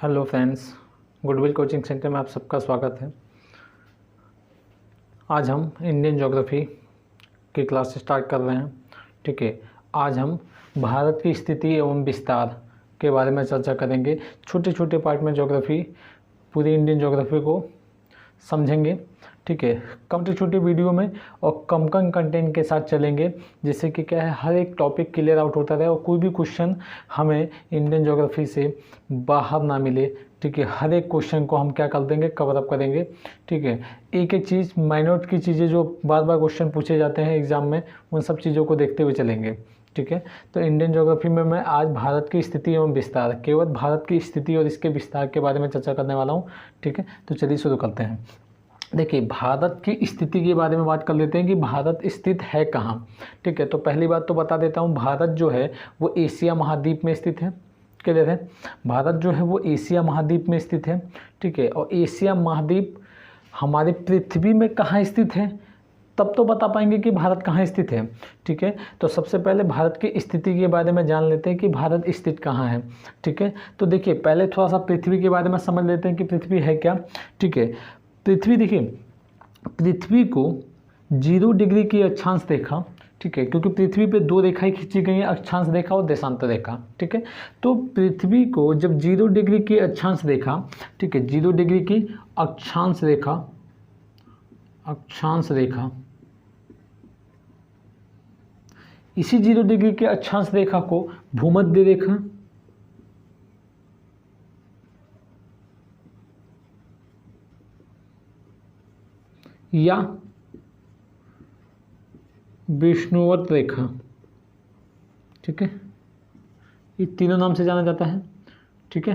Hello friends, goodwill coaching centre में आप सबका स्वागत है। आज हम इंडियन ज्योग्राफी की क्लास स्टार्ट कर रहे हैं। ठीक है, आज हम भारत की स्थिति एवं विस्तार के बारे में चर्चा करेंगे। छोटे छोटे पार्ट में ज्योग्राफी, पूरी इंडियन ज्योग्राफी को समझेंगे। ठीक है, छोटे छोटे वीडियो में और कम कंटेंट के साथ चलेंगे, जिससे कि क्या है, हर एक टॉपिक क्लियर आउट होता रहे और कोई भी क्वेश्चन हमें इंडियन ज्योग्राफी से बाहर ना मिले। ठीक है, हर एक क्वेश्चन को हम क्या कर देंगे, कवर अप करेंगे। ठीक है, एक एक चीज़, माइनॉट की चीज़ें जो बार बार क्वेश्चन पूछे जाते हैं एग्जाम में, उन सब चीज़ों को देखते हुए चलेंगे। ठीक है, तो इंडियन ज्योग्राफी में मैं आज भारत की स्थिति एवं विस्तार, केवल भारत की स्थिति और इसके विस्तार के बारे में चर्चा करने वाला हूँ। ठीक है, तो चलिए शुरू करते हैं। देखिए, भारत की स्थिति के बारे में बात कर लेते हैं कि भारत स्थित है कहाँ। ठीक है, तो पहली बात तो बता देता हूँ, भारत जो है वो एशिया महाद्वीप में स्थित है। क्लियर है, भारत जो है वो एशिया महाद्वीप में स्थित है। ठीक है, और एशिया महाद्वीप हमारे पृथ्वी में कहाँ स्थित है, तब तो बता पाएंगे कि भारत कहाँ स्थित है। ठीक है, तो सबसे पहले भारत की स्थिति के बारे में जान लेते हैं कि भारत स्थित कहाँ है। ठीक है, तो देखिए, पहले थोड़ा सा पृथ्वी के बारे में समझ लेते हैं कि पृथ्वी है क्या। ठीक है, पृथ्वी, देखिए, पृथ्वी को 0 डिग्री की अक्षांश रेखा, ठीक है, क्योंकि पृथ्वी पे 2 रेखाएं खींची गई हैं, अक्षांश रेखा और देशांतर रेखा। ठीक है, तो पृथ्वी को जब 0 डिग्री की अक्षांश रेखा, ठीक है, 0 डिग्री की अक्षांश रेखा, इसी 0 डिग्री के अक्षांश रेखा को भूमध्य रेखा या विषुवत रेखा, ठीक है, ये तीनों नाम से जाना जाता है। ठीक है,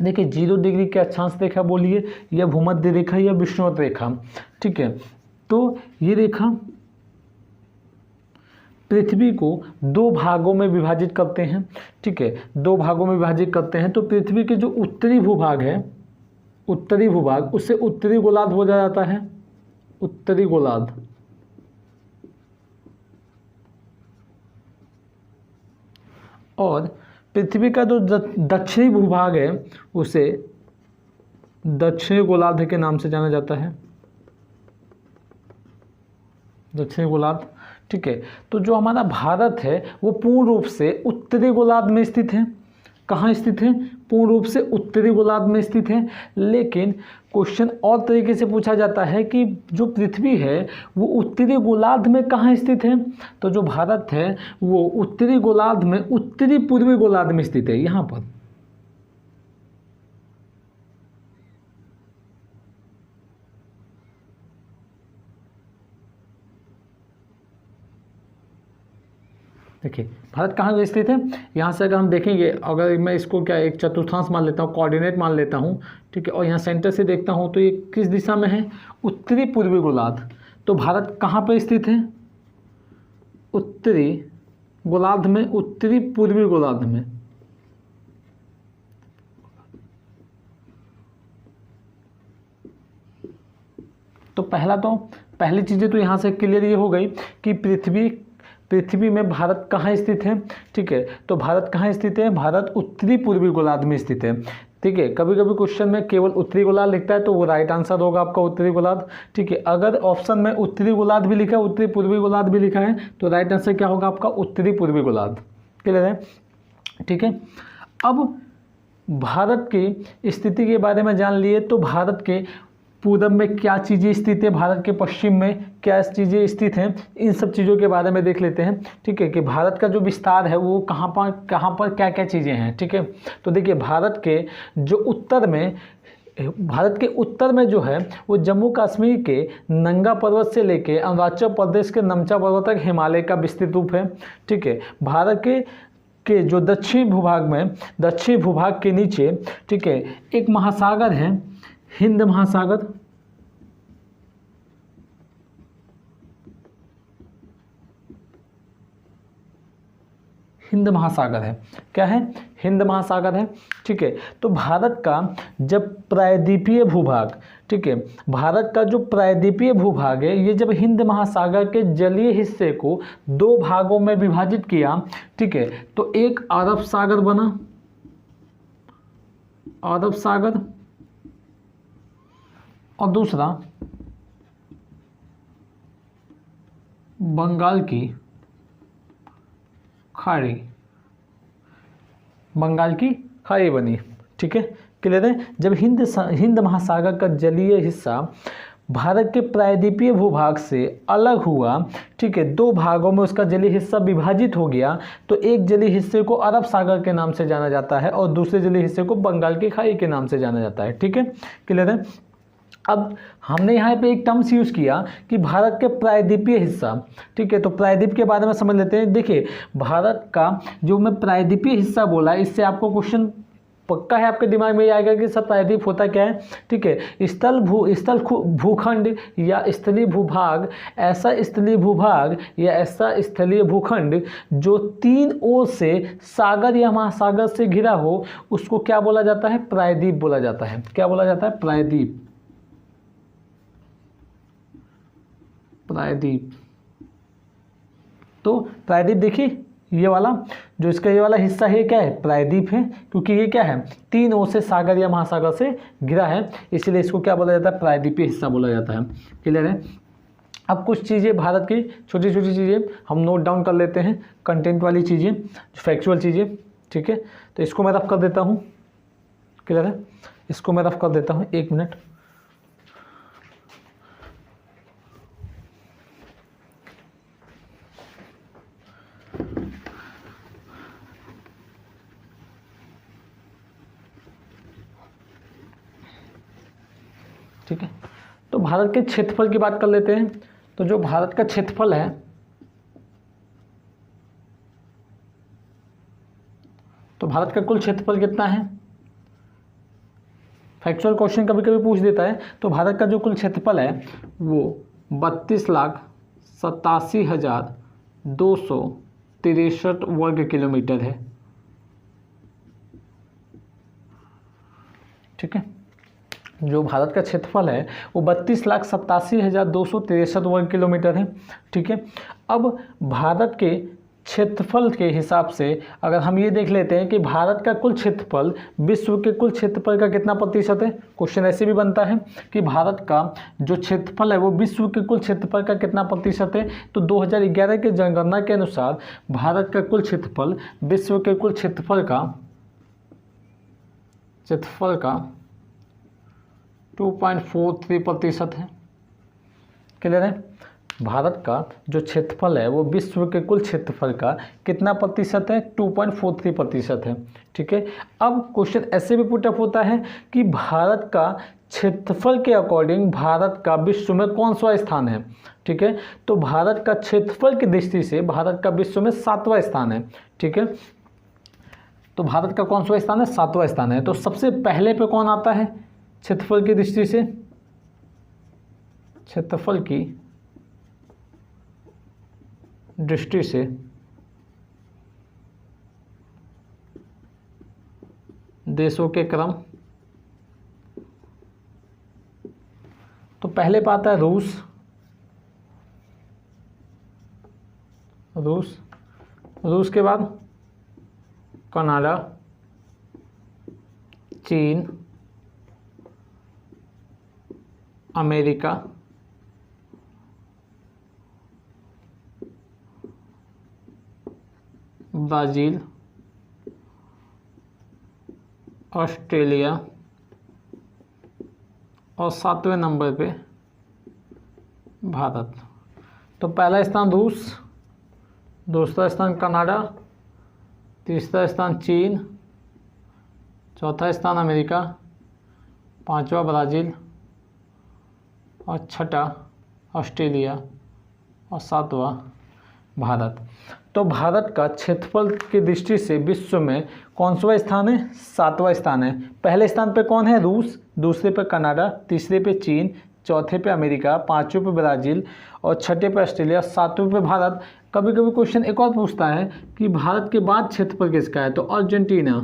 देखिए, 0 डिग्री के अक्षांश रेखा बोलिए, या भूमध्य रेखा या विषुवत रेखा। ठीक है, तो ये रेखा पृथ्वी को 2 भागों में विभाजित करते हैं। ठीक है, 2 भागों में विभाजित करते हैं। तो पृथ्वी के जो उत्तरी भूभाग है, उत्तरी भूभाग, उससे उत्तरी गोलार्ध हो जाता है, उत्तरी गोलार्ध। और पृथ्वी का जो दक्षिणी भूभाग है, उसे दक्षिणी गोलार्ध के नाम से जाना जाता है, दक्षिणी गोलार्ध। ठीक है, तो जो हमारा भारत है वो पूर्ण रूप से उत्तरी गोलार्ध में स्थित है। कहाँ स्थित है? पूर्ण रूप से उत्तरी गोलार्ध में स्थित है। लेकिन क्वेश्चन और तरीके से पूछा जाता है कि जो पृथ्वी है वो उत्तरी गोलार्ध में कहाँ स्थित है। तो जो भारत है वो उत्तरी गोलार्ध में, उत्तरी पूर्वी गोलार्ध में स्थित है, यहाँ पर। देखिए, भारत कहाँ स्थित है, यहाँ से अगर हम देखेंगे, अगर मैं इसको क्या एक चतुर्थांश मान लेता हूँ, कोऑर्डिनेट मान लेता हूँ। ठीक है, और यहाँ सेंटर से देखता हूँ तो ये किस दिशा में है, उत्तरी पूर्वी गोलार्ध। तो भारत कहाँ पर स्थित है, उत्तरी गोलार्ध में, उत्तरी पूर्वी गोलार्ध में। तो पहली चीज़ें तो यहाँ से क्लियर ये हो गई कि पृथ्वी में भारत कहाँ स्थित है। ठीक है, तो भारत कहाँ स्थित है, भारत उत्तरी पूर्वी गोलार्ध में स्थित है। ठीक है, कभी कभी क्वेश्चन में केवल उत्तरी गोलार्ध लिखता है तो वो राइट आंसर होगा आपका उत्तरी गोलार्ध। ठीक है, अगर ऑप्शन में उत्तरी गोलार्ध भी लिखा है, उत्तरी पूर्वी गोलार्ध भी लिखा है, तो राइट आंसर क्या होगा आपका, उत्तरी पूर्वी गोलार्ध। क्लियर है? ठीक है, अब भारत की स्थिति के बारे में जान लिए, तो भारत के पूरब में क्या चीज़ें स्थित है, भारत के पश्चिम में क्या चीज़ें स्थित हैं, इन सब चीज़ों के बारे में देख लेते हैं। ठीक है, कि भारत का जो विस्तार है वो कहाँ पर क्या क्या चीज़ें हैं। ठीक है, तो देखिए, भारत के उत्तर में जो है वो जम्मू कश्मीर के नंगा पर्वत से लेके अरुणाचल प्रदेश के नमचा पर्वत तक हिमालय का विस्तृत रूप है। ठीक है, भारत के जो दक्षिण भूभाग के नीचे, ठीक है, एक महासागर है, हिंद महासागर। हिंद महासागर है, क्या है, हिंद महासागर है। ठीक है, तो भारत का जब प्रायद्वीपीय भूभाग, ठीक है, भारत का जो प्रायद्वीपीय भूभाग है, ये जब हिंद महासागर के जलीय हिस्से को 2 भागों में विभाजित किया, ठीक है, तो एक अरब सागर बना, अरब सागर और दूसरा बंगाल की खाड़ी, बंगाल की खाड़ी बनी। ठीक है, क्लियर है। जब हिंद महासागर का जलीय हिस्सा भारत के प्रायद्वीपीय भूभाग से अलग हुआ, ठीक है, दो भागों में उसका जलीय हिस्सा विभाजित हो गया, तो एक जलीय हिस्से को अरब सागर के नाम से जाना जाता है और दूसरे जलीय हिस्से को बंगाल की खाड़ी के नाम से जाना जाता है। ठीक है, क्लियर है। अब हमने यहाँ पे एक टर्म्स यूज़ किया कि भारत के प्रायद्वीपीय हिस्सा, ठीक है, तो प्रायद्वीप के बारे में समझ लेते हैं। देखिए, भारत का जो मैं प्रायद्वीपीय हिस्सा बोला, इससे आपको क्वेश्चन पक्का है आपके दिमाग में ये आएगा कि सब प्रायद्वीप होता क्या है। ठीक है, स्थल भूखंड या स्थलीय भूभाग, ऐसा स्थलीय भूभाग या ऐसा स्थलीय भूखंड जो तीन ओर से सागर या महासागर से घिरा हो, उसको क्या बोला जाता है? प्रायद्वीप बोला जाता है। क्या बोला जाता है? प्रायद्वीप। प्रायद्वीप। तो प्रायद्वीप देखिए, ये वाला जो इसका ये वाला हिस्सा है क्या है? प्रायद्वीप है, क्योंकि ये क्या है? तीन ओर से सागर या महासागर से घिरा है, इसलिए इसको क्या बोला जाता है? प्रायद्वीपीय हिस्सा बोला जाता है। क्लियर है। अब कुछ चीज़ें भारत की छोटी छोटी चीज़ें हम नोट डाउन कर लेते हैं, कंटेंट वाली चीज़ें, फैक्चुअल चीज़ें। ठीक है, तो इसको मैं रफ कर देता हूँ। क्लियर है, इसको मैं रफ कर देता हूँ, 1 मिनट। ठीक है, तो भारत के क्षेत्रफल की बात कर लेते हैं। तो जो भारत का क्षेत्रफल है, तो भारत का कुल क्षेत्रफल कितना है? फैक्चुअल क्वेश्चन कभी कभी पूछ देता है। तो भारत का जो कुल क्षेत्रफल है वो 32,87,263 वर्ग किलोमीटर है। ठीक है, जो भारत का क्षेत्रफल है वो 32,87,263 वर्ग किलोमीटर है। ठीक है, अब भारत के क्षेत्रफल के हिसाब से अगर हम ये देख लेते हैं कि भारत का कुल क्षेत्रफल विश्व के कुल क्षेत्रफल का कितना प्रतिशत है, क्वेश्चन ऐसे भी बनता है कि भारत का जो क्षेत्रफल है वो विश्व के कुल क्षेत्रफल का कितना प्रतिशत है। तो 2011 के जनगणना के अनुसार भारत का कुल क्षेत्रफल विश्व के कुल क्षेत्रफल का 2.43% है। क्लियर है। भारत का जो क्षेत्रफल है वो विश्व के कुल क्षेत्रफल का कितना प्रतिशत है? 2.43% है। ठीक है, अब क्वेश्चन ऐसे भी पुटअप होता है कि भारत का क्षेत्रफल के अकॉर्डिंग भारत का विश्व में कौन सा स्थान है। ठीक है, तो भारत का क्षेत्रफल की दृष्टि से भारत का विश्व में 7वां स्थान है। ठीक है, तो भारत का कौन सा स्थान है? 7वां स्थान है। तो सबसे पहले पे कौन आता है क्षेत्रफल की दृष्टि से? क्षेत्रफल की दृष्टि से देशों के क्रम, तो पहले पे आता है रूस, रूस के बाद कनाडा, चीन, अमेरिका, ब्राज़ील, ऑस्ट्रेलिया और 7वें नंबर पे भारत। तो पहला स्थान रूस, दूसरा स्थान कनाडा, तीसरा स्थान चीन, चौथा स्थान अमेरिका, 5वां ब्राज़ील और 6ठा ऑस्ट्रेलिया और 7वां भारत। तो भारत का क्षेत्रफल की दृष्टि से विश्व में कौन सा स्थान है? 7वां स्थान है। पहले स्थान पे कौन है? रूस, दूसरे पे कनाडा, तीसरे पे चीन, चौथे पे अमेरिका, 5वें पे ब्राज़ील और 6ठे पे ऑस्ट्रेलिया, 7वें पे भारत। कभी कभी क्वेश्चन एक और पूछता है कि भारत के बाद क्षेत्रफल किसका है? तो अर्जेंटीना।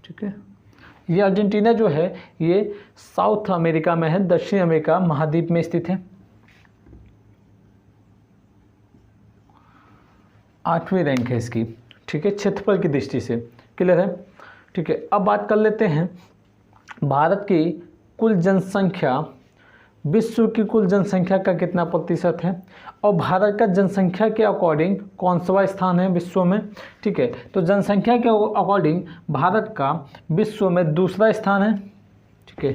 ठीक है, ये अर्जेंटीना जो है ये साउथ अमेरिका में है, दक्षिण अमेरिका महाद्वीप में स्थित है। 8वीं रैंक है इसकी। ठीक है, क्षेत्रफल की दृष्टि से। क्लियर है? ठीक है, अब बात कर लेते हैं भारत की कुल जनसंख्या, विश्व की कुल जनसंख्या का कितना प्रतिशत है, और भारत का जनसंख्या के अकॉर्डिंग कौन सा स्थान है विश्व में। ठीक है, तो जनसंख्या के अकॉर्डिंग भारत का विश्व में दूसरा स्थान है। ठीक है,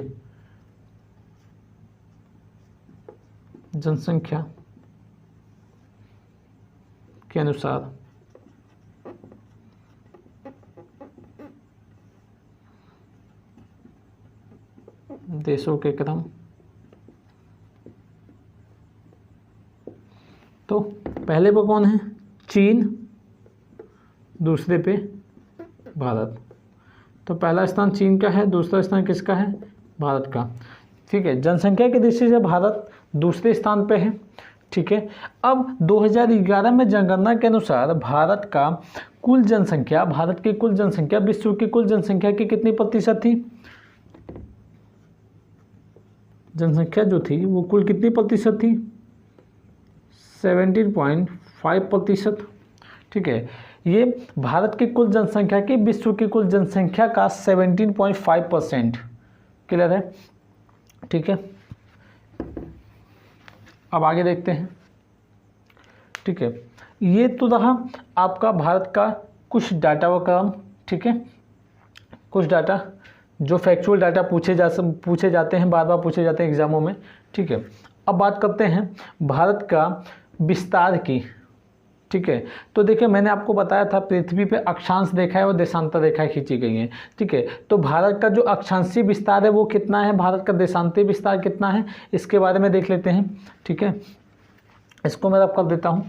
जनसंख्या के अनुसार देशों के क्रम, तो पहले पे कौन है? चीन, दूसरे पे भारत। तो पहला स्थान चीन का है, दूसरा स्थान किसका है? भारत का। ठीक है, जनसंख्या की दृष्टि से भारत दूसरे स्थान पे है। ठीक है, अब 2011 में जनगणना के अनुसार भारत का कुल जनसंख्या, भारत की कुल जनसंख्या विश्व की कुल जनसंख्या की कितनी प्रतिशत थी? जनसंख्या जो थी वो कुल कितनी प्रतिशत थी? 17.5%। ठीक है, ये भारत की कुल जनसंख्या की विश्व की कुल जनसंख्या का 17.5%। क्लियर है? ठीक है, अब आगे देखते हैं। ठीक है, ये तो रहा आपका भारत का कुछ डाटा व क्रम। ठीक है, कुछ डाटा जो फैक्चुअल डाटा पूछे जाते हैं, बार बार पूछे जाते हैं एग्जामों में। ठीक है, अब बात करते हैं भारत का विस्तार की। ठीक है, तो देखिए मैंने आपको बताया था पृथ्वी पे अक्षांश रेखा है और देशांतर रेखाएं खींची गई हैं। ठीक है, तो भारत का जो अक्षांशीय विस्तार है वो कितना है, भारत का देशांतीय विस्तार कितना है, इसके बारे में देख लेते हैं। ठीक है, इसको मैं रब कर देता हूँ।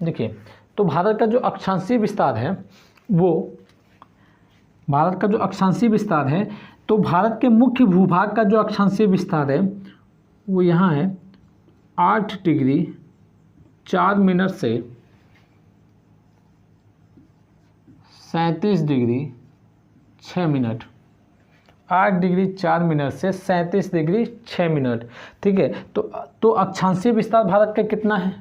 देखिए, तो भारत का जो अक्षांशीय विस्तार है वो, भारत का जो अक्षांशीय विस्तार है, तो भारत के मुख्य भूभाग का जो अक्षांशीय विस्तार है वो यहाँ है 8 डिग्री 4 मिनट से 37 डिग्री 6 मिनट। 8 डिग्री 4 मिनट से 37 डिग्री 6 मिनट। ठीक है, तो अक्षांशीय विस्तार भारत का कितना है?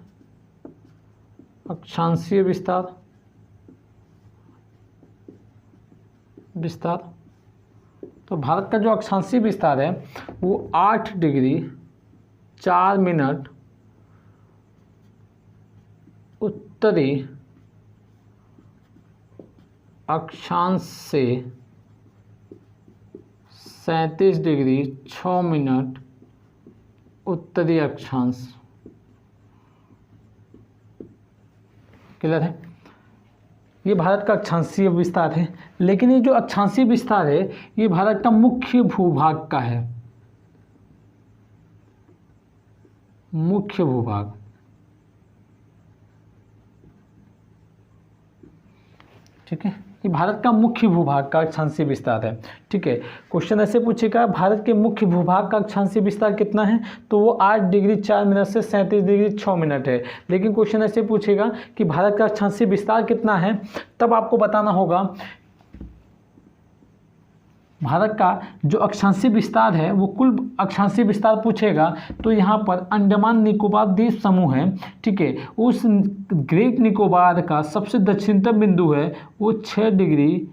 अक्षांशीय विस्तार तो भारत का जो अक्षांशीय विस्तार है वो 8 डिग्री 4 मिनट उत्तरी अक्षांश से 37 डिग्री 6 मिनट उत्तरी अक्षांश। क्लियर है? ये भारत का अक्षांशीय विस्तार है, लेकिन ये जो अक्षांशीय विस्तार है ये भारत का मुख्य भूभाग का है। मुख्य भूभाग, ठीक है, ये भारत का मुख्य भूभाग का अक्षांशीय विस्तार है। ठीक है, क्वेश्चन ऐसे पूछेगा भारत के मुख्य भूभाग का अक्षांशीय विस्तार कितना है, तो वो 8 डिग्री 4 मिनट से 37 डिग्री 6 मिनट है। लेकिन क्वेश्चन ऐसे पूछेगा कि भारत का अक्षांशीय विस्तार कितना है, तब आपको बताना होगा भारत का जो अक्षांशीय विस्तार है वो कुल अक्षांशीय विस्तार पूछेगा तो यहाँ पर अंडमान निकोबार द्वीप समूह है। ठीक है, उस ग्रेट निकोबार का सबसे दक्षिणतम बिंदु है वो 6 डिग्री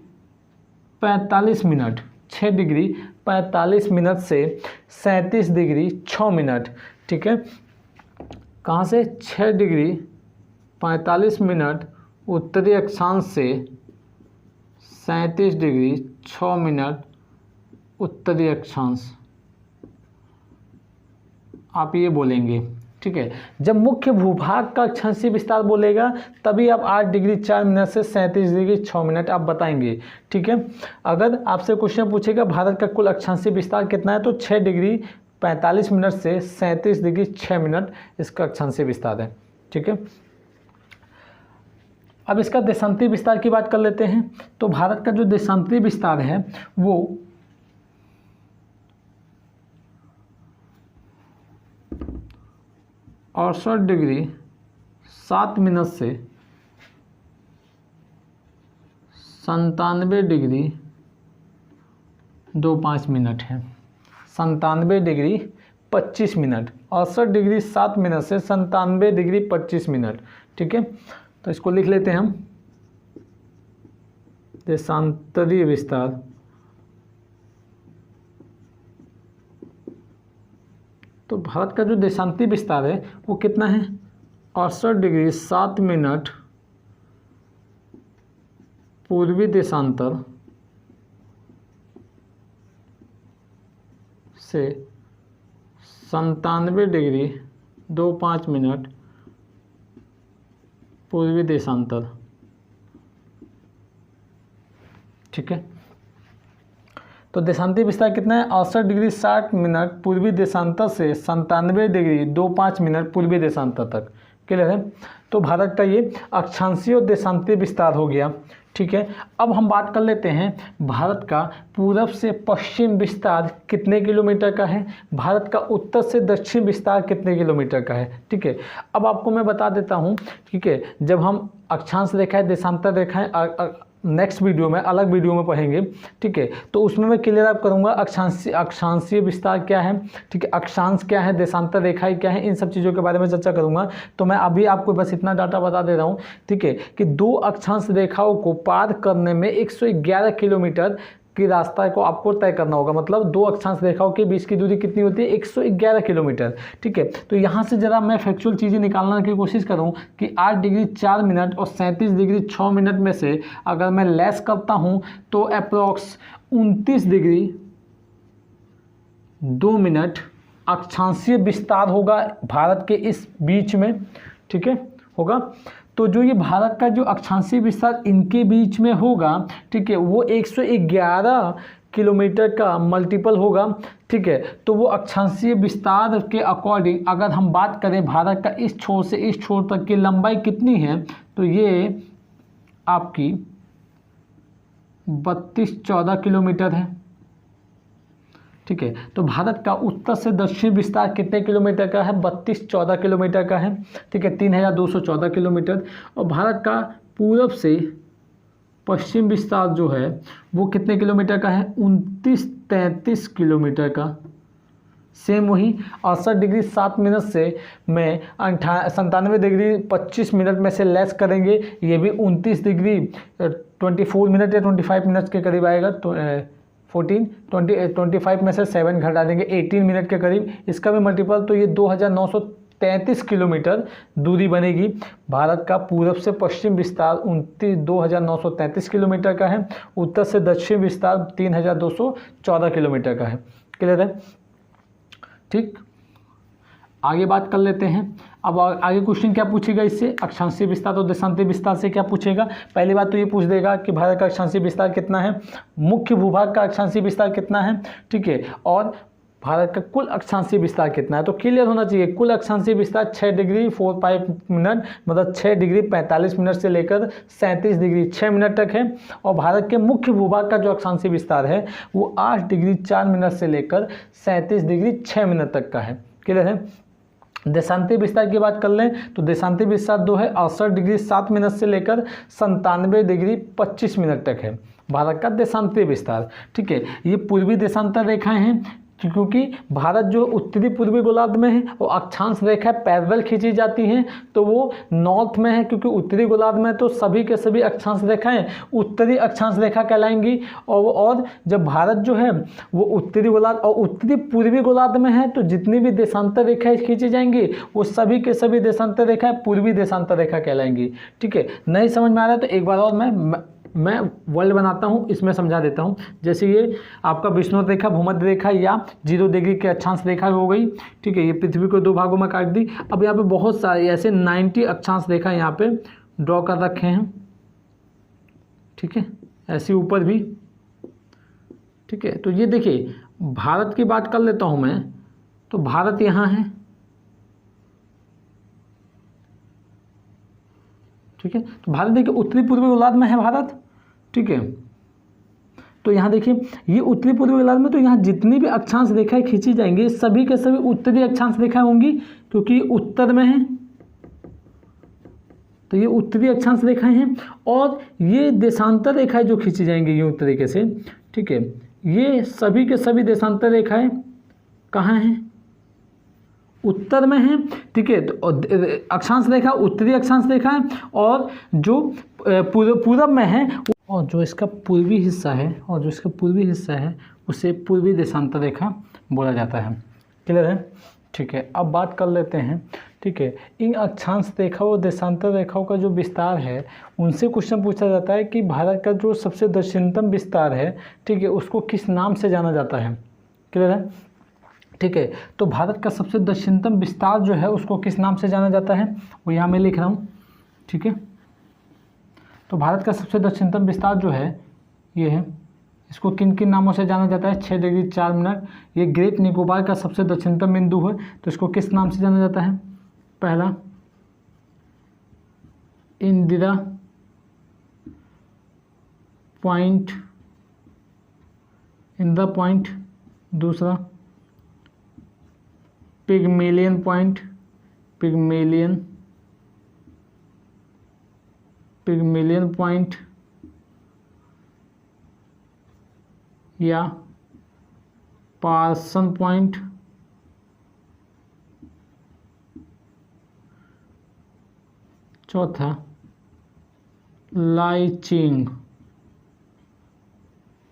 45 मिनट, 6 डिग्री 45 मिनट से 37 डिग्री 6 मिनट। ठीक है, कहाँ से? 6 डिग्री 45 मिनट उत्तरी अक्षांश से 37 डिग्री 6 मिनट उत्तरी अक्षांश, आप ये बोलेंगे। ठीक है, जब मुख्य भूभाग का अक्षांशीय विस्तार बोलेगा तभी आप 8 डिग्री 4 मिनट से 37 डिग्री 6 मिनट आप बताएंगे। ठीक है, अगर आपसे क्वेश्चन पूछेगा भारत का कुल अक्षांशीय विस्तार कितना है, तो 6 डिग्री 45 मिनट से 37 डिग्री 6 मिनट इसका अक्षांशीय विस्तार है। ठीक है, अब इसका देशांतरीय विस्तार की बात कर लेते हैं। तो भारत का जो देशांतरीय विस्तार है वो 68 डिग्री 7 मिनट से 97 डिग्री 25 मिनट है। 97 डिग्री 25 मिनट, 68 डिग्री 7 मिनट से 97 डिग्री 25 मिनट। ठीक है, तो इसको लिख लेते हैं हम, देशांतरीय विस्तार। तो भारत का जो देशांतरीय विस्तार है वो कितना है, 68 डिग्री 7 मिनट पूर्वी देशांतर से 97 डिग्री 25 मिनट पूर्वी देशांतर। ठीक है, तो देशांतरीय विस्तार कितना है, 68 डिग्री 60 मिनट पूर्वी देशांतर से 97 डिग्री 25 मिनट पूर्वी देशांतर तक। क्लियर है, तो भारत का ये अक्षांशीय और देशांतरीय विस्तार हो गया। ठीक है, अब हम बात कर लेते हैं भारत का पूरब से पश्चिम विस्तार कितने किलोमीटर का है, भारत का उत्तर से दक्षिण विस्तार कितने किलोमीटर का है। ठीक है, अब आपको मैं बता देता हूँ। ठीक है, जब हम अक्षांश रेखा है, देशांतर रेखा है, नेक्स्ट वीडियो में, अलग वीडियो में पढ़ेंगे। ठीक है, तो उसमें मैं क्लियर अप करूँगा अक्षांशीय विस्तार क्या है, ठीक है, अक्षांश क्या है, देशांतर रेखाएं क्या है, इन सब चीज़ों के बारे में चर्चा करूँगा। तो मैं अभी आपको बस इतना डाटा बता दे रहा हूँ। ठीक है, कि दो अक्षांश रेखाओं को पार करने में 111 किलोमीटर की रास्ता को आपको तय करना होगा। मतलब दो अक्षांश रेखाओं के बीच की दूरी कितनी होती है, 111 किलोमीटर। ठीक है, तो यहाँ से ज़रा मैं फैक्चुअल चीज़ें निकालने की कोशिश करूँ कि 8 डिग्री 4 मिनट और 37 डिग्री 6 मिनट में से अगर मैं लेस करता हूँ तो अप्रोक्स 29 डिग्री 2 मिनट अक्षांशीय विस्तार होगा भारत के इस बीच में। ठीक है, होगा। तो जो ये भारत का जो अक्षांशीय विस्तार इनके बीच में होगा, ठीक है, वो 111 किलोमीटर का मल्टीपल होगा। ठीक है, तो वो अक्षांशीय विस्तार के अकॉर्डिंग अगर हम बात करें भारत का इस छोर से इस छोर तक की लंबाई कितनी है, तो ये आपकी 32-14 किलोमीटर है। ठीक है, तो भारत का उत्तर से दक्षिण विस्तार कितने किलोमीटर का है, 32-14 किलोमीटर का है। ठीक है, 3214 किलोमीटर। और भारत का पूरब से पश्चिम विस्तार जो है वो कितने किलोमीटर का है, 29-33 किलोमीटर का। सेम वही 68 डिग्री 7 मिनट से मैं 97 डिग्री 25 मिनट में से लेस करेंगे, ये भी 29 डिग्री 24 मिनट या 25 मिनट के करीब आएगा। तो 25 में से 7 घटा देंगे, 18 मिनट के करीब, इसका भी मल्टीपल, तो ये 2933 किलोमीटर दूरी बनेगी। भारत का पूरब से पश्चिम विस्तार 2933 किलोमीटर का है, उत्तर से दक्षिण विस्तार 3214 किलोमीटर का है। क्लियर है? ठीक, आगे बात कर लेते हैं। अब आगे क्वेश्चन क्या पूछेगा इससे, अक्षांशीय विस्तार और देशांतरीय विस्तार से क्या पूछेगा। पहली बात तो ये पूछ देगा कि भारत का अक्षांशीय विस्तार कितना है, मुख्य भूभाग का अक्षांशीय विस्तार कितना है। ठीक है, और भारत का कुल अक्षांशीय विस्तार कितना है। तो क्लियर होना चाहिए, कुल अक्षांशीय विस्तार 6 डिग्री 45 मिनट, मतलब 6 डिग्री 45 मिनट से लेकर 37 डिग्री 6 मिनट तक है। और भारत के मुख्य भूभाग का जो अक्षांशीय विस्तार है वो 8 डिग्री 4 मिनट से लेकर 37 डिग्री 6 मिनट तक का है। क्लियर है? देशांतरीय विस्तार की बात कर लें तो देशांतरीय विस्तार 2 है, 68 डिग्री 7 मिनट से लेकर 97 डिग्री 25 मिनट तक है भारत का देशांतरीय विस्तार। ठीक है, ये पूर्वी देशांतर रेखाएं हैं क्योंकि भारत जो उत्तरी पूर्वी गोलार्ध में है और अक्षांश रेखा पैरेलल खींची जाती हैं तो वो नॉर्थ में है, क्योंकि उत्तरी गोलार्ध में तो सभी के सभी अक्षांश रेखाएं उत्तरी अक्षांश रेखा कहलाएंगी। और जब भारत जो है वो उत्तरी गोलार्ध और उत्तरी पूर्वी गोलार्ध में है तो जितनी भी देशांतर रेखाएं खींची जाएंगी वो सभी के सभी देशांतर रेखाएं पूर्वी देशांतर रेखा कहलाएंगी। ठीक है, नहीं समझ में आ रहा है तो एक बार और मैं वर्ल्ड बनाता हूँ, इसमें समझा देता हूँ। जैसे ये आपका विषुवत रेखा, भूमध्य रेखा या 0 डिग्री के अक्षांश रेखा हो गई। ठीक है, ये पृथ्वी को 2 भागों में काट दी। अब यहाँ पे बहुत सारे ऐसे 90 अक्षांश रेखा यहाँ पे ड्रॉ कर रखे हैं। ठीक है, ऐसे ऊपर भी। ठीक है, तो ये देखिए भारत की बात कर लेता हूँ मैं, तो भारत यहाँ है। ठीक है, तो भारत देखिए उत्तरी पूर्वी गोलार्ध में है भारत। ठीक है, तो यहाँ देखिए ये उत्तरी पूर्वी गोलार्ध में, तो यहाँ जितनी भी अक्षांश रेखाएं खींची जाएंगी सभी के सभी उत्तरी अक्षांश रेखाएं होंगी क्योंकि उत्तर में है, तो ये उत्तरी अक्षांश रेखाएं हैं। और ये देशांतर रेखाएं जो खींची जाएंगी यूं तरीके से, ठीक है, ये सभी के सभी देशांतर रेखाएं कहाँ हैं, उत्तर में है, ठीक है। तो अक्षांश रेखा उत्तरी अक्षांश रेखा है, और जो पूरब में है, और जो इसका पूर्वी हिस्सा है उसे पूर्वी देशांतर रेखा बोला जाता है। क्लियर है? ठीक है। अब बात कर लेते हैं, ठीक है, इन अक्षांश रेखा और देशांतर रेखाओं का जो विस्तार है, उनसे क्वेश्चन पूछा जाता है कि भारत का जो सबसे दक्षिणतम विस्तार है, ठीक है, उसको किस नाम से जाना जाता है। क्लियर है? ठीक है। तो भारत का सबसे दक्षिणतम विस्तार जो है उसको किस नाम से जाना जाता है, वो यहाँ मैं लिख रहा हूँ, ठीक है। तो भारत का सबसे दक्षिणतम विस्तार जो है ये है, इसको किन किन नामों से जाना जाता है? 6 डिग्री 4 मिनट, ये ग्रेट निकोबार का सबसे दक्षिणतम बिंदु है, तो इसको किस नाम से जाना जाता है? पहला इंदिरा पॉइंट, दूसरा पिग्मेलियन पॉइंट, पिग्मेलियन पॉइंट, या पार्सन पॉइंट, चौथा लाइचिंग।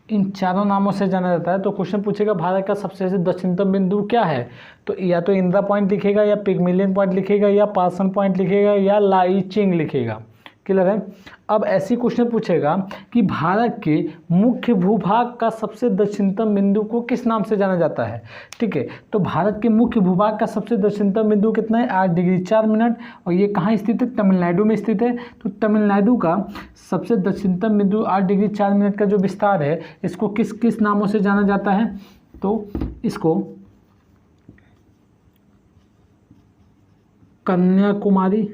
इन चारों नामों से जाना जाता है। तो क्वेश्चन पूछेगा भारत का सबसे दक्षिणतम बिंदु क्या है, तो या तो इंदिरा पॉइंट लिखेगा, या पिग्मेलियन पॉइंट लिखेगा, या पार्सन पॉइंट लिखेगा, या लाइचिंग लिखेगा। क्लियर है? अब ऐसी क्वेश्चन पूछेगा कि भारत के मुख्य भूभाग का सबसे दक्षिणतम बिंदु को किस नाम से जाना जाता है। ठीक है, तो भारत के मुख्य भूभाग का सबसे दक्षिणतम बिंदु कितना है? 8 डिग्री 4 मिनट, और ये कहाँ स्थित है? तमिलनाडु में स्थित है। तो तमिलनाडु का सबसे दक्षिणतम बिंदु 8 डिग्री 4 मिनट का जो विस्तार है, इसको किस किस नामों से जाना जाता है? तो इसको कन्याकुमारी,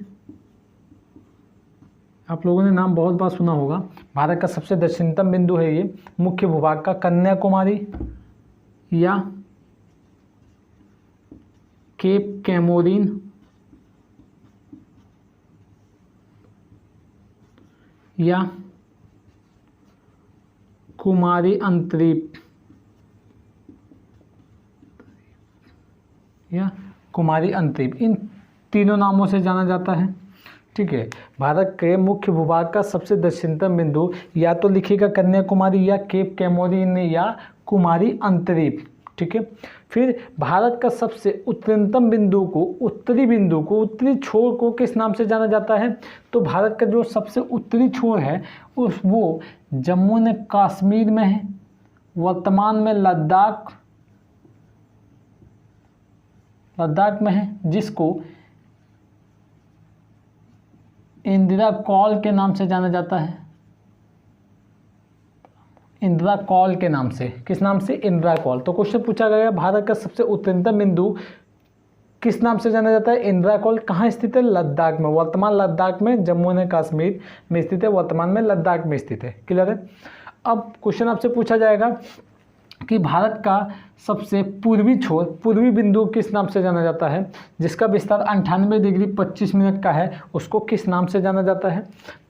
आप लोगों ने नाम बहुत बार सुना होगा, भारत का सबसे दक्षिणतम बिंदु है ये मुख्य भूभाग का, कन्याकुमारी, या केप कैमोरिन, या कुमारी अंतरीप, इन तीनों नामों से जाना जाता है। ठीक है, भारत के मुख्य भूभाग का सबसे दक्षिणतम बिंदु या तो लिखिएगा कन्याकुमारी, या केप कैमोरिन, या कुमारी अंतरीप। ठीक है, फिर भारत का सबसे उत्तरतम बिंदु को, उत्तरी छोर को किस नाम से जाना जाता है? तो भारत का जो सबसे उत्तरी छोर है वो जम्मू ने कश्मीर में है, वर्तमान में लद्दाख में है, जिसको इंदिरा कॉल के नाम से जाना जाता है। इंदिरा कॉल के नाम से, किस नाम से? इंदिरा कॉल। तो क्वेश्चन पूछा गया भारत का सबसे उत्तरतम बिंदु किस नाम से जाना जाता है? इंदिरा कॉल। कहाँ स्थित है? लद्दाख में, वर्तमान लद्दाख में, जम्मू एंड कश्मीर में स्थित है, वर्तमान में लद्दाख में स्थित है। क्लियर है? अब क्वेश्चन आपसे पूछा जाएगा कि भारत का सबसे पूर्वी छोर, पूर्वी बिंदु किस नाम से जाना जाता है? जिसका विस्तार 98 डिग्री 25 मिनट का है, उसको किस नाम से जाना जाता है?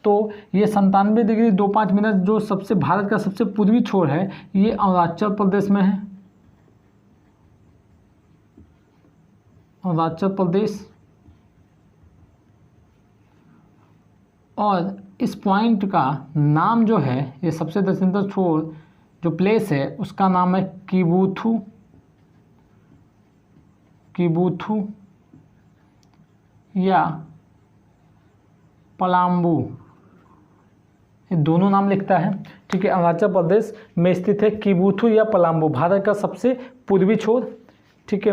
तो ये 97 डिग्री 25 मिनट जो सबसे भारत का सबसे पूर्वी छोर है, ये अरुणाचल प्रदेश में है, अरुणाचल प्रदेश। और इस पॉइंट का नाम जो है, ये सबसे दक्षिणतम छोर जो प्लेस है उसका नाम है किबुथु या पलाम्बू, ये दोनों नाम लिखता है। ठीक है, अरुणाचल प्रदेश में स्थित है किबुथु या पलाम्बू, भारत का सबसे पूर्वी छोर। ठीक है,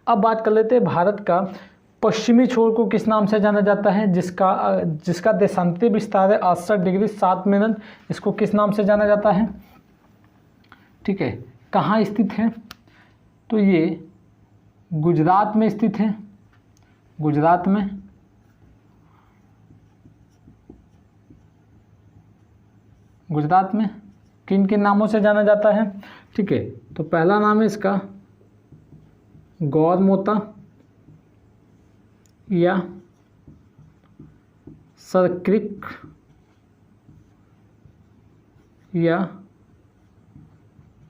अब बात कर लेते हैं भारत का पश्चिमी छोर को किस नाम से जाना जाता है? जिसका देशांतरीय विस्तार है 68 डिग्री 7 मिनट, इसको किस नाम से जाना जाता है? ठीक है, कहाँ स्थित है? तो ये गुजरात में स्थित है, गुजरात में किन किन नामों से जाना जाता है? ठीक है, तो पहला नाम है इसका गौरमोता, या सरक्रिक, या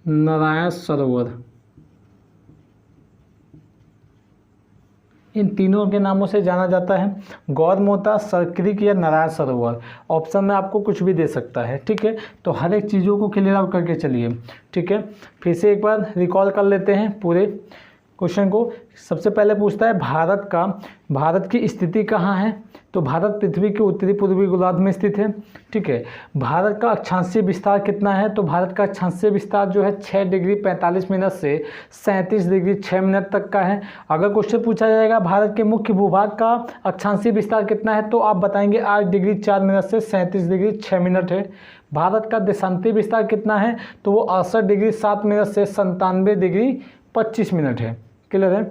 नारायण सरोवर। इन तीनों के नामों से जाना जाता है, गौरमोता, सरक्रिक या नारायण सरोवर। ऑप्शन में आपको कुछ भी दे सकता है, ठीक है। तो हर एक चीज़ों को क्लियर आउट करके चलिए, ठीक है। फिर से एक बार रिकॉल कर लेते हैं पूरे क्वेश्चन को। सबसे पहले पूछता है भारत की स्थिति कहाँ है, तो भारत पृथ्वी के उत्तरी पूर्वी गोलार्ध में स्थित है, ठीक है। भारत का अक्षांशीय विस्तार कितना है, तो भारत का अक्षांशीय विस्तार जो है 6 डिग्री 45 मिनट से 37 डिग्री 6 मिनट तक का है। अगर क्वेश्चन पूछा जाएगा भारत के मुख्य भूभाग का अक्षांशीय विस्तार कितना है, तो आप बताएंगे 8 डिग्री 4 मिनट से 37 डिग्री 6 मिनट है। भारत का देशांतीय विस्तार कितना है, तो वो 68 डिग्री 7 मिनट से 97 डिग्री 25 मिनट है। क्लियर है।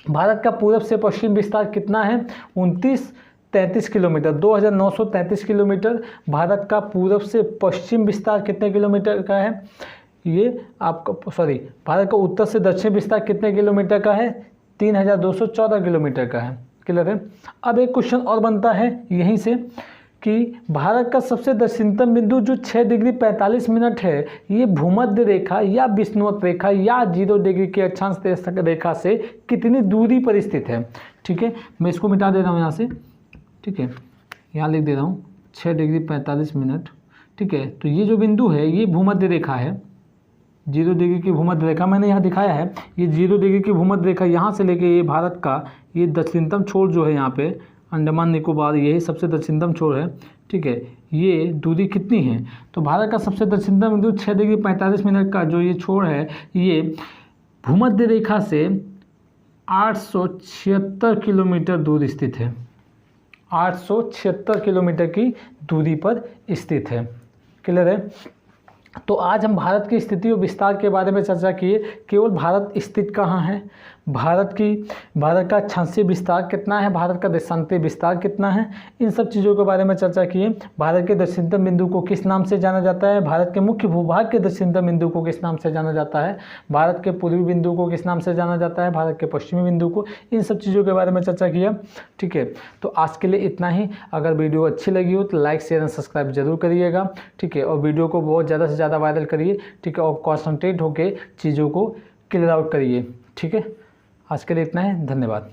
भारत का पूर्व से पश्चिम विस्तार कितना है, 2933 किलोमीटर, 2933 किलोमीटर। भारत का पूर्व से पश्चिम विस्तार कितने किलोमीटर का है, ये आपका भारत का उत्तर से दक्षिण विस्तार कितने किलोमीटर का है, 3214 किलोमीटर का है। क्लियर है। अब एक क्वेश्चन और बनता है यहीं से कि भारत का सबसे दक्षिणतम बिंदु जो 6 डिग्री 45 मिनट है, ये भूमध्य रेखा या विषुवत रेखा या 0 डिग्री के अक्षांश रेखा से कितनी दूरी पर स्थित है, ठीक है। मैं इसको मिटा दे रहा हूँ यहाँ से, ठीक है। यहाँ लिख दे रहा हूँ 6 डिग्री 45 मिनट, ठीक है। तो ये जो बिंदु है ये भूमध्य रेखा है, 0 डिग्री की भूमध्य रेखा मैंने यहाँ दिखाया है। ये 0 डिग्री की भूमध्य रेखा यहाँ से लेके ये भारत का ये दक्षिणतम छोर जो है यहाँ पे अंडमान निकोबार, यही सबसे दक्षिणतम छोर है, ठीक है। ये दूरी कितनी है, तो भारत का सबसे दक्षिणतम बिंदु 6 डिग्री 45 मिनट का जो ये छोर है, ये भूमध्य रेखा से 876 किलोमीटर दूर स्थित है, 876 किलोमीटर की दूरी पर स्थित है। क्लियर है। तो आज हम भारत की स्थिति और विस्तार के बारे में चर्चा किए। केवल भारत स्थित कहाँ है, भारत का अक्षांशीय विस्तार कितना है, भारत का देशांतीय विस्तार कितना है, इन सब चीज़ों के बारे में चर्चा किए। भारत के दक्षिणतम बिंदु को किस नाम से जाना जाता है, भारत के मुख्य भूभाग के दक्षिणतम बिंदु को किस नाम से जाना जाता है, भारत के पूर्वी बिंदु को किस नाम से जाना जाता है, भारत के पश्चिमी बिंदु को, इन सब चीज़ों के बारे में चर्चा किया, ठीक है। तो आज के लिए इतना ही। अगर वीडियो अच्छी लगी हो तो लाइक शेयर एंड सब्सक्राइब जरूर करिएगा, ठीक है। और वीडियो को बहुत ज़्यादा से ज़्यादा वायरल करिए, ठीक है। और कॉन्सनट्रेट होकर चीज़ों को क्लियर आउट करिए, ठीक है। आज के लिए इतना है, धन्यवाद।